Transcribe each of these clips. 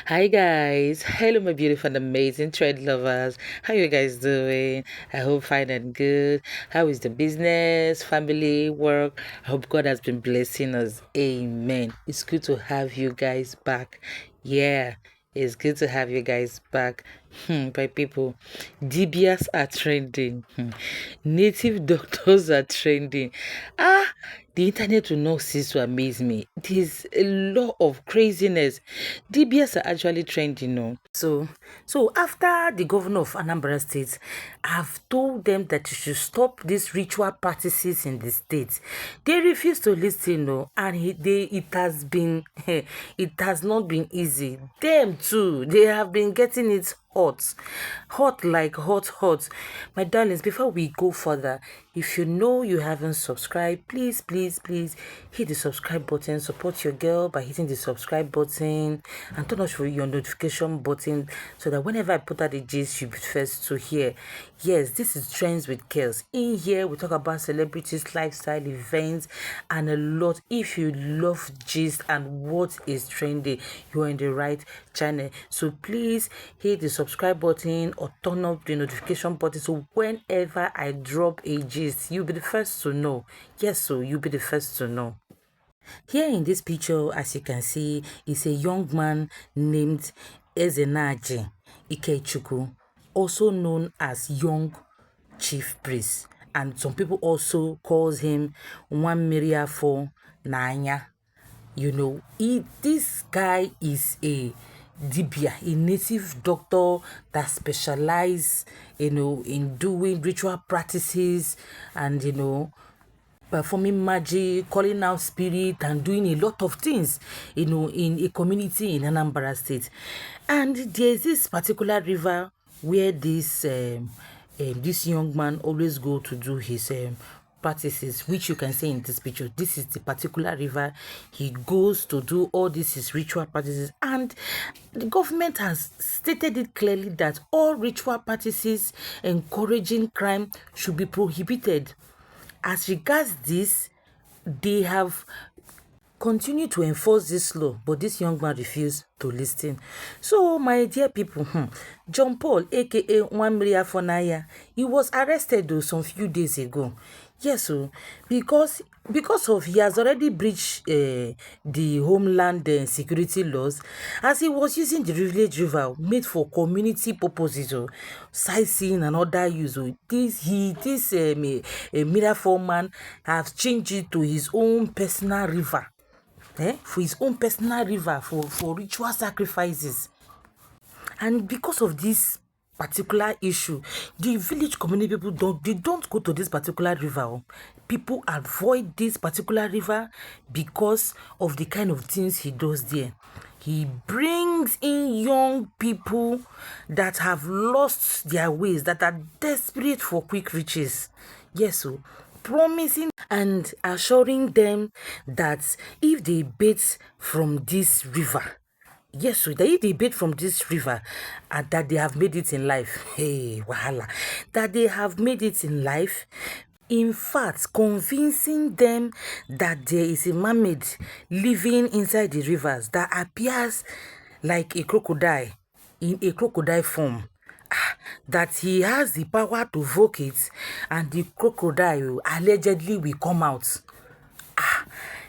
Hi guys, hello my beautiful and amazing trade lovers. How you guys doing? I hope fine and good. How is the business, family, work? I hope God has been blessing us. Amen. It's good to have you guys back. Yeah, it's good to have you guys back. My people, DBS are trending. Native doctors are trending. Ah, the internet will not cease to amaze me. There's a lot of craziness. DBS are actually trending now. So after the governor of Anambra State have told them that you should stop these ritual practices in the state, they refuse to listen, no, and it has been it has not been easy. Them too, they have been getting it hot like hot. My darlings, before we go further, if you know you haven't subscribed, please hit the subscribe button. Support your girl by hitting the subscribe button and turn on your notification button so that whenever I put out the gist, you'll be first to hear. Yes, this is Trends with Girls. In here we talk about celebrities, lifestyle, events, and a lot. If you love gist and what is trending, you're in the right channel. So please hit the subscribe button or turn up the notification button so whenever I drop a gist, you'll be the first to know. Yes, so you'll be the first to know. Here in this picture, as you can see, is a young man named Ezenaji Ikechukwu, also known as Young Chief Priest, and some people also calls him Nwamiri for Nanya. This guy is a dibia, a native doctor that specialize, in doing ritual practices and, performing magic, calling out spirit, and doing a lot of things, in a community in Anambra State. And there's this particular river where this young man always go to do his practices, which you can see in this picture. This is the particular river he goes to do all these his ritual practices, and the government has stated it clearly that all ritual practices encouraging crime should be prohibited. As regards this, they have continued to enforce this law, but this young man refused to listen. So, my dear people, John Paul, aka Nwamiri Afonaya, he was arrested though some few days ago. Yes, so because of he has already breached the homeland security laws, as he was using the village river made for community purposes, sightseeing and other use. This miracle man has changed it to his own personal river. For his own personal river for ritual sacrifices. And because of this particular issue, the village community people don't go to this particular river. People avoid this particular river because of the kind of things he does there. He brings in young people that have lost their ways, that are desperate for quick riches. Yes, so promising and assuring them that if they bathe from this river, yes, so that if they bathe from this river, and that they have made it in life, hey, wahala, that they have made it in life, in fact, convincing them that there is a mermaid living inside the rivers that appears like a crocodile, in a crocodile form. That he has the power to voke it, and the crocodile allegedly will come out.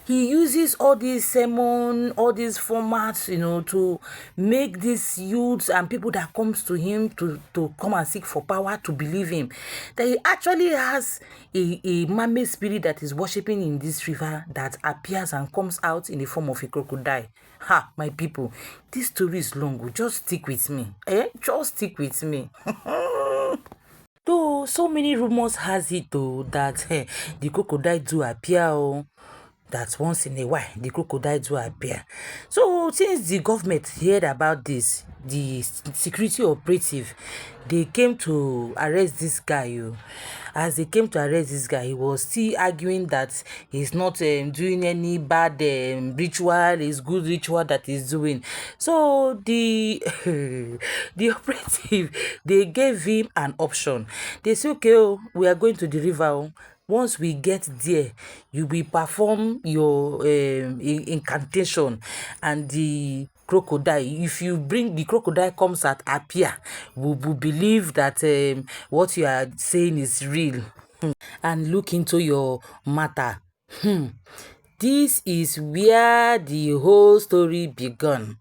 He uses all these sermon, all these formats, to make these youths and people that comes to him to come and seek for power to believe him. That he actually has a mermaid spirit that is worshipping in this river that appears and comes out in the form of a crocodile. Ha, my people, this story is long. Just stick with me. Just stick with me. Though so many rumors has it though that the crocodile do appear, that once in a while the crocodile do appear. So since the government heard about this, the security operative, they came to arrest this guy. As they came to arrest this guy, he was still arguing that he's not doing any bad ritual. It's good ritual that he's doing. So the the operative, they gave him an option. They say, okay, we are going to the river. Once we get there, you will perform your incantation, and the crocodile. If you bring the crocodile comes at appear, we will believe that what you are saying is real. And look into your matter. This is where the whole story began,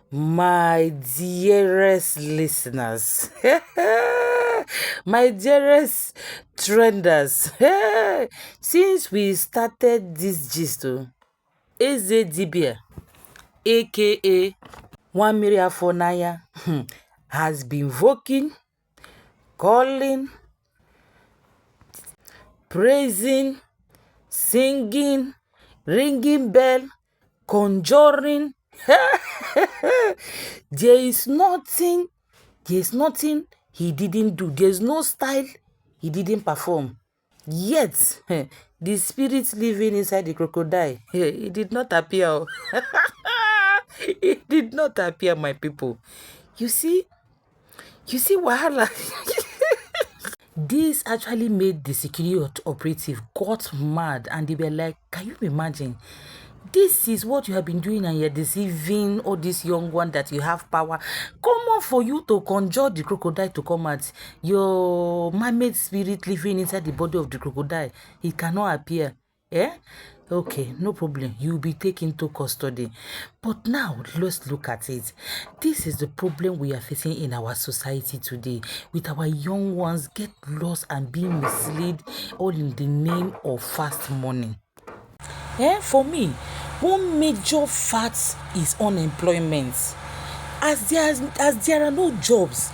my dearest listeners, my dearest trenders. Since we started this gist, Eze Dibia, aka Nwamiri Afonaya, has been voking, calling, praising, singing, ringing bell, conjuring. There is nothing he didn't do. There's no style he didn't perform. Yet, the spirit living inside the crocodile, it did not appear. It did not appear, my people. You see wahala. This actually made the security operative got mad, and they were like, can you imagine? This is what you have been doing, and you're deceiving all this young one that you have power. Common for you to conjure the crocodile to come out. Your mermaid spirit living inside the body of the crocodile, it cannot appear. Yeah? Okay, no problem. You'll be taken to custody. But now, let's look at it. This is the problem we are facing in our society today, with our young ones get lost and being misled, all in the name of fast money. For me, one major fact is unemployment. As there are no jobs,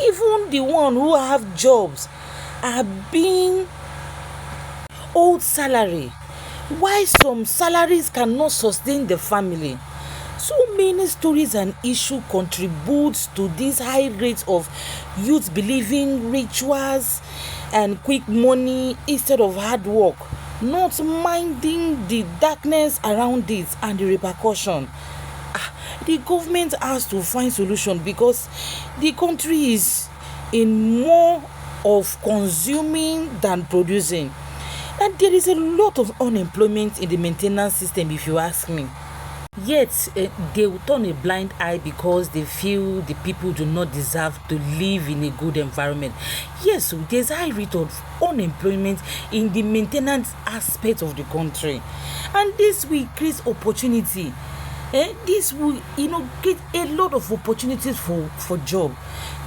even the one who have jobs are being owed salary, why some salaries cannot sustain the family. So many stories and issues contribute to this high rate of youth believing rituals and quick money instead of hard work, not minding the darkness around it and the repercussion. The government has to find solution, because the country is in more of consuming than producing. And there is a lot of unemployment in the maintenance system, if you ask me. Yet, they will turn a blind eye because they feel the people do not deserve to live in a good environment. Yes, so there's a high rate of unemployment in the maintenance aspect of the country. And this will create opportunity. This will, create a lot of opportunities for job.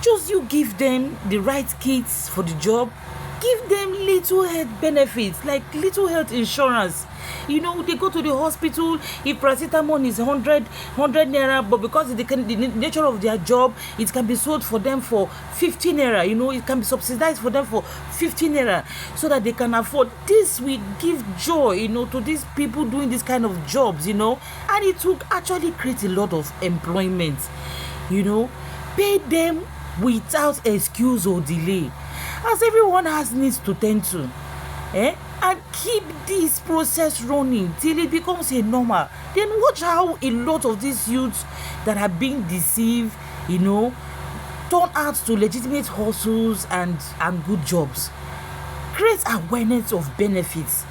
Just you give them the right kits for the job. Give them little health benefits, like little health insurance. They go to the hospital. If paracetamol is 100 naira, but because the nature of their job, it can be sold for them for 50 naira. It can be subsidized for them for 50 naira, so that they can afford. This will give joy, to these people doing this kind of jobs, and it will actually create a lot of employment. Pay them without excuse or delay, as everyone has needs to tend to, and keep this process running till it becomes a normal. Then watch how a lot of these youths that are being deceived, turn out to legitimate hustles and good jobs. Create awareness of benefits,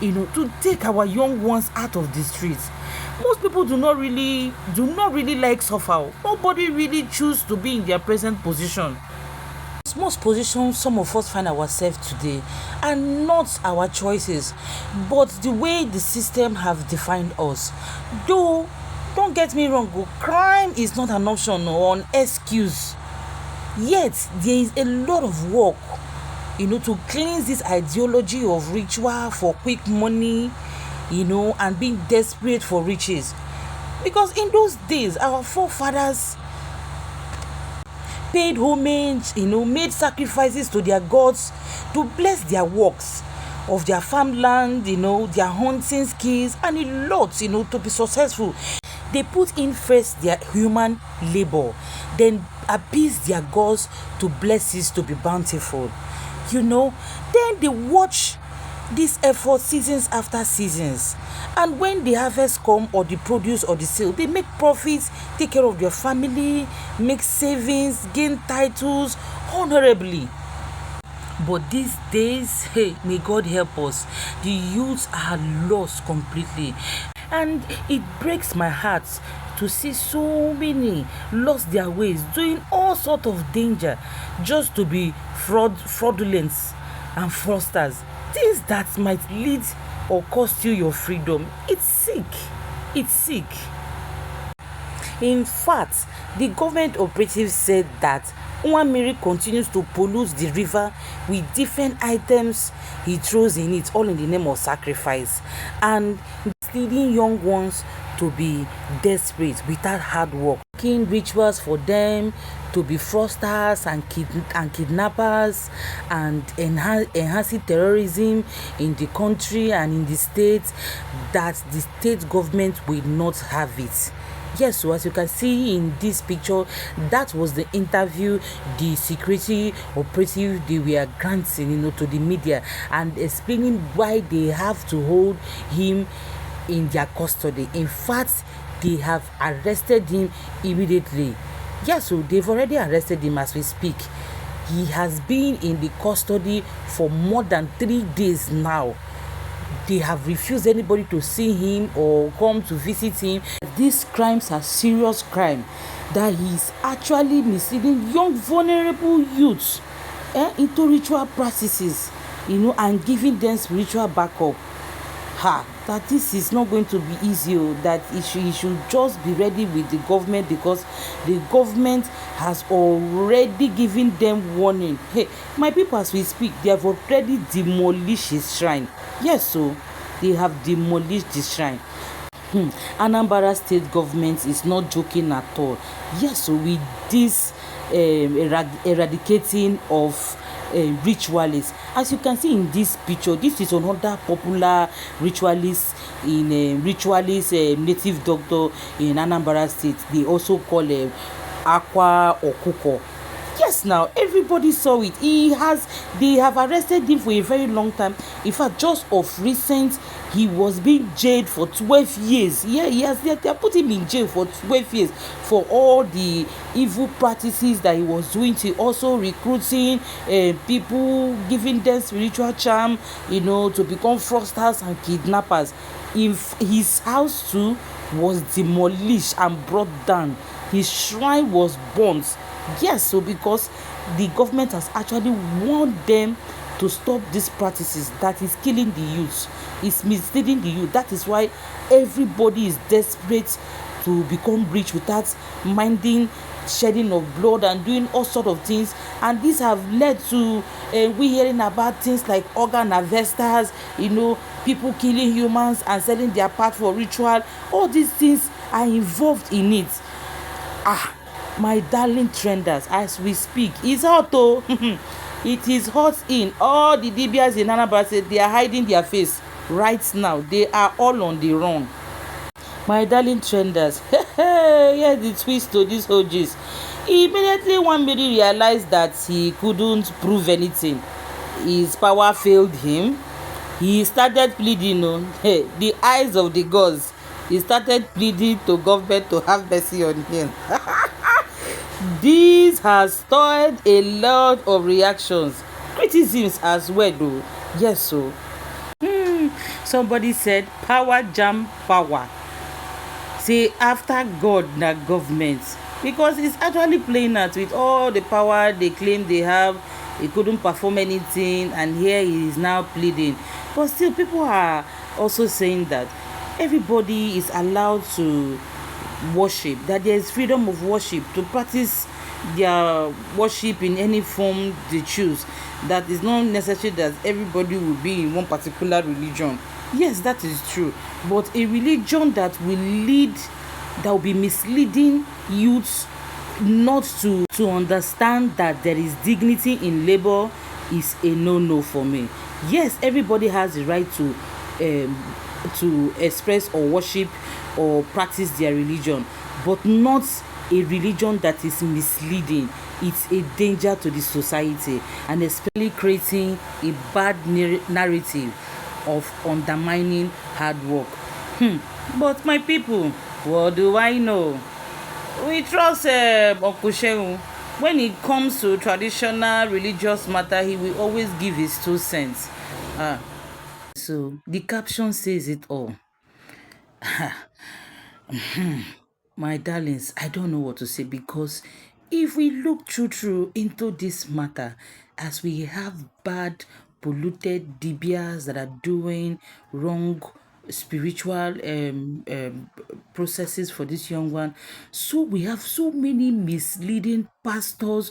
to take our young ones out of the streets. Most people do not really like suffer. Nobody really choose to be in their present position. Most positions some of us find ourselves today are not our choices, but the way the system have defined us. Though, don't get me wrong, crime is not an option or an excuse. Yet there is a lot of work, to cleanse this ideology of ritual for quick money, and being desperate for riches. Because in those days, our forefathers paid homage, made sacrifices to their gods to bless their works of their farmland, their hunting skills, and a lot, to be successful. They put in first their human labor, then appease their gods to blessings to be bountiful. Then they watch this effort seasons after seasons, and when the harvest come, or the produce or the sale, they make profits, take care of their family, make savings, gain titles honorably. But these days, may God help us, the youths are lost completely. And it breaks my heart to to see so many lost their ways, doing all sort of danger just to be fraudulent and fraudsters, things that might lead or cost you your freedom. It's sick. It's sick. In fact, the government operative said that Nwamiri continues to pollute the river with different items he throws in it, all in the name of sacrifice, and leading young ones to be desperate without hard work, making rituals for them to be fraudsters and kidnappers, and enhancing terrorism in the country and in the state, that the state government will not have it. Yes, so as you can see in this picture, that was the interview the security operative they were granting, to the media, and explaining why they have to hold him in their custody. In fact, they have arrested him immediately. Yes, so they've already arrested him as we speak. He has been in the custody for more than 3 days now. They have refused anybody to see him or come to visit him. These crimes are serious crime, that he is actually misleading young vulnerable youths into ritual practices, and giving them spiritual backup. That this is not going to be easy, that he should just be ready with the government, because the government has already given them warning. Hey, my people, as we speak, they have already demolished his shrine. Yes, so they have demolished the shrine. Anambra state government is not joking at all. Yes, so with this eradicating of ritualists, as you can see in this picture, this is another popular ritualist native doctor in Anambra state. They also call Aqua Okuko. Yes, now everybody saw it. They have arrested him for a very long time. In fact, just of recent, he was being jailed for 12 years. Yeah, yes, they put him in jail for 12 years for all the evil practices that he was doing, to also recruiting people, giving them spiritual charm, to become fraudsters and kidnappers. If his house too was demolished and brought down, his shrine was burnt. Yes, so because the government has actually warned them to stop these practices that is killing the youth, is misleading the youth. That is why everybody is desperate to become rich without minding shedding of blood and doing all sort of things. And these have led to we hearing about things like organ harvesters, people killing humans and selling their part for ritual. All these things are involved in it. My darling trenders, as we speak, it's hot oh. It is hot in all the DBS in Anambra State. They are hiding their face right now. They are all on the run. My darling trenders, here's the twist to this whole gist. Immediately Nwamiri realized that he couldn't prove anything. His power failed him. He started pleading the eyes of the gods. He started pleading to government to have mercy on him. This has stirred a lot of reactions, criticisms as well though. Yes, so somebody said power jam power. Say after God na government, because it's actually playing out with all the power they claim they have. He couldn't perform anything, and here he is now pleading. But still, people are also saying that everybody is allowed to worship, that there is freedom of worship, to practice their worship in any form they choose, that is not necessary that everybody will be in one particular religion. Yes, that is true, but a religion that will be misleading youths not to understand that there is dignity in labor is a no for me. Yes, everybody has the right to express or worship or practice their religion, but not a religion that is misleading. It's a danger to the society, and especially creating a bad narrative of undermining hard work. But my people, what do I know? We trust Uncle Shehu. When it comes to traditional religious matter, he will always give his 2 cents. So the caption says it all. My darlings, I don't know what to say, because if we look through into this matter, as we have bad, polluted dibias that are doing wrong spiritual processes for this young one, so we have so many misleading pastors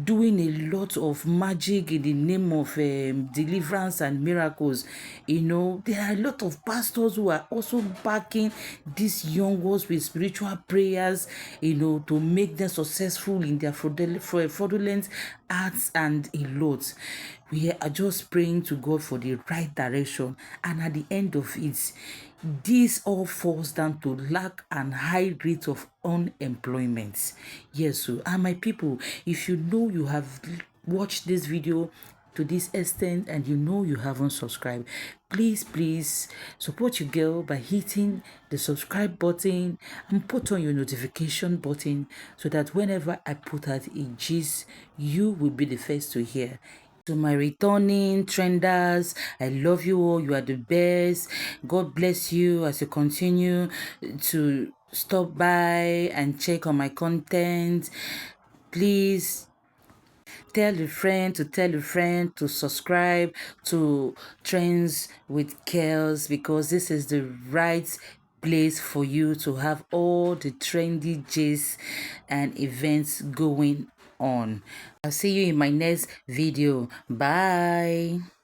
doing a lot of magic in the name of deliverance and miracles. You know, there are a lot of pastors who are also backing these young ones with spiritual prayers, you know, to make them successful in their fraudulent acts and a lot. We are just praying to God for the right direction, and at the end of it, this all falls down to lack and high rate of unemployment. Yes, so, and my people, if you know you have watched this video to this extent and you know you haven't subscribed, please support your girl by hitting the subscribe button and put on your notification button, so that whenever I put out a gist, you will be the first to hear. To my returning trenders, I love you all. You are the best. God bless you as you continue to stop by and check on my content. Please tell a friend to tell a friend to subscribe to Trends with Kels, because this is the right place for you to have all the trendy gist and events going on. I'll see you in my next video. Bye.